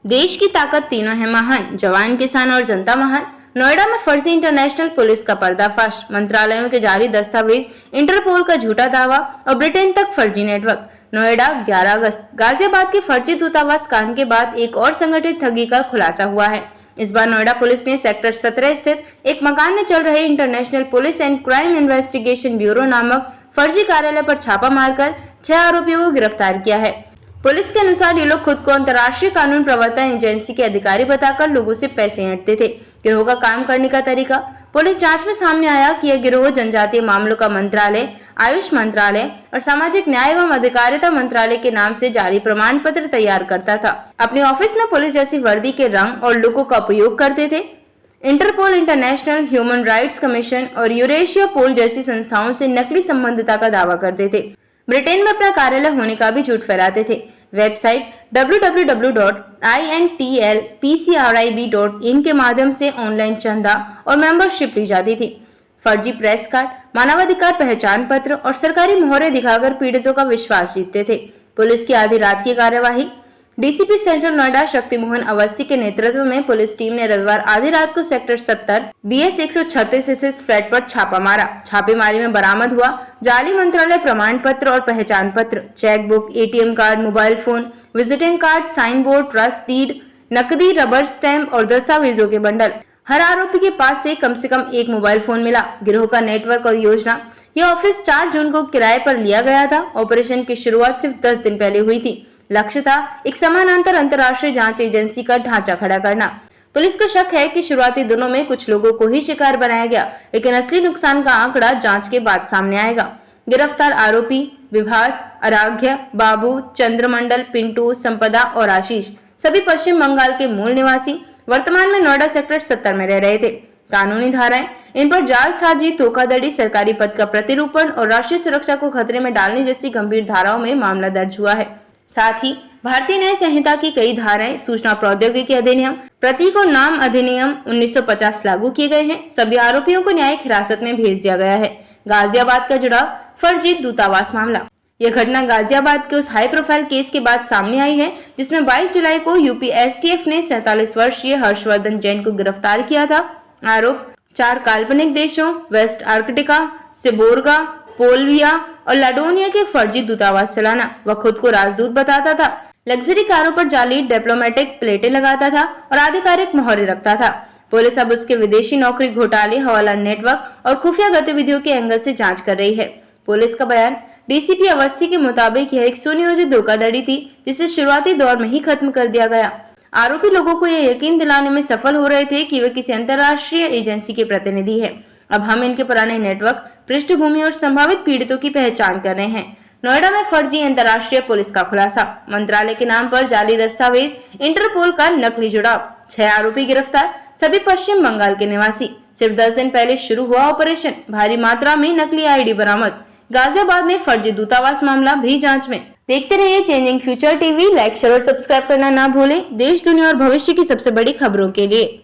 देश की ताकत तीनों है महान, जवान, किसान और जनता महान। नोएडा में फर्जी इंटरनेशनल पुलिस का पर्दाफाश, मंत्रालयों के जाली दस्तावेज, इंटरपोल का झूठा दावा और ब्रिटेन तक फर्जी नेटवर्क। नोएडा 11 अगस्त। गाजियाबाद के फर्जी दूतावास कांड के बाद एक और संगठित ठगी का खुलासा हुआ है। इस बार नोएडा पुलिस ने सेक्टर 17 स्थित एक मकान में चल रहे international police and crime investigation bureau नामक फर्जी कार्यालय पर छापा मारकर 6 आरोपियों को गिरफ्तार किया है। पुलिस के अनुसार ये लोग खुद को अंतर्राष्ट्रीय कानून प्रवर्तन एजेंसी के अधिकारी बताकर लोगों से पैसे ऐंठते थे। गिरोह का काम करने का तरीका। पुलिस जांच में सामने आया कि यह गिरोह जनजातीय मामलों का मंत्रालय, आयुष मंत्रालय और सामाजिक न्याय एवं अधिकारिता मंत्रालय के नाम से जाली प्रमाण पत्र तैयार करता था। अपने ऑफिस में पुलिस जैसी वर्दी के रंग और लोगों का उपयोग करते थे। Interpol, international human rights commission और यूरेशिया पोल जैसी संस्थाओं से नकली संबंधिता का दावा करते थे। ब्रिटेन में अपना कार्यालय होने का भी झूठ फैलाते थे। वेबसाइट www.intlpcrib.in के माध्यम से ऑनलाइन चंदा और मेंबरशिप ली जाती थी। फर्जी प्रेस कार्ड, मानवाधिकार पहचान पत्र और सरकारी मोहरें दिखाकर पीड़ितों का विश्वास जीतते थे। पुलिस की आधी रात की कार्यवाही। डीसीपी सेंट्रल नोएडा शक्ति मोहन अवस्थी के नेतृत्व में पुलिस टीम ने रविवार आधी रात को सेक्टर 70 BS 136 स्थित फ्लैट पर छापा मारा। छापेमारी में बरामद हुआ जाली मंत्रालय प्रमाण पत्र और पहचान पत्र, chequebook, ATM card, mobile phone, visiting card, sign board, trust deed, नकदी, रबर स्टैम्प और दस्तावेजों के बंडल। हर आरोपी के पास से कम एक मोबाइल फोन मिला। गिरोह का नेटवर्क और योजना। यह ऑफिस 4 जून को किराए पर लिया गया था। ऑपरेशन की शुरुआत सिर्फ 10 दिन पहले हुई थी। लक्ष्य था एक समानांतर अंतर्राष्ट्रीय जांच एजेंसी का ढांचा खड़ा करना। पुलिस को शक है कि शुरुआती दिनों में कुछ लोगों को ही शिकार बनाया गया, लेकिन असली नुकसान का आंकड़ा जांच के बाद सामने आएगा। गिरफ्तार आरोपी विभास, आराध्य, बाबू, चंद्रमंडल, पिंटू, संपदा और आशीष सभी पश्चिम बंगाल के मूल निवासी वर्तमान में नोएडा सेक्टर 70 में रह रहे थे। कानूनी धाराएं। इन पर जालसाजी, धोखाधड़ी, सरकारी पद का प्रतिरूपण और राष्ट्रीय सुरक्षा को खतरे में डालने जैसी गंभीर धाराओं में मामला दर्ज हुआ है। साथ ही भारतीय न्याय संहिता की कई धाराएं, सूचना प्रौद्योगिकी अधिनियम, प्रतीक और नाम अधिनियम 1950 लागू किए गए हैं। सभी आरोपियों को न्यायिक हिरासत में भेज दिया गया है। गाजियाबाद का जुड़ाव। फर्जी दूतावास मामला। यह घटना गाजियाबाद के उस हाई प्रोफाइल केस के बाद सामने आई है जिसमें 22 जुलाई को यूपी STF ने 47 वर्षीय हर्षवर्धन जैन को गिरफ्तार किया था। आरोप 4 काल्पनिक देशों वेस्ट आर्कटिका, सिबोर्गा, पोलविया और लाडोनिया के फर्जी दूतावास चलाना। वह खुद को राजदूत बताता था, लग्जरी कारों पर जाली डिप्लोमेटिक प्लेटें लगाता था और आधिकारिक मोहरें रखता था। पुलिस अब उसके विदेशी नौकरी घोटाले, हवाला नेटवर्क और खुफिया गतिविधियों के एंगल से जांच कर रही है। पुलिस का बयान। डीसीपी अवस्थी के मुताबिक यह एक सुनियोजित धोखाधड़ी थी जिसे शुरुआती दौर में ही खत्म कर दिया गया। आरोपी लोगों को यह यकीन दिलाने में सफल हो रहे थे कि वे किसी अंतर्राष्ट्रीय एजेंसी के प्रतिनिधि हैं। अब हम इनके पुराने नेटवर्क, पृष्ठभूमि और संभावित पीड़ितों की पहचान कर रहे हैं। नोएडा में फर्जी अंतर्राष्ट्रीय पुलिस का खुलासा। मंत्रालय के नाम पर जाली दस्तावेज, इंटरपोल का नकली जुड़ाव। 6 आरोपी गिरफ्तार, सभी पश्चिम बंगाल के निवासी। सिर्फ 10 दिन पहले शुरू हुआ ऑपरेशन। भारी मात्रा में नकली ID बरामद। गाजियाबाद में फर्जी दूतावास मामला भी जांच में। देखते रहिए changing future TV. Like, share और सब्सक्राइब करना ना भूलें। देश, दुनिया और भविष्य की सबसे बड़ी खबरों के लिए।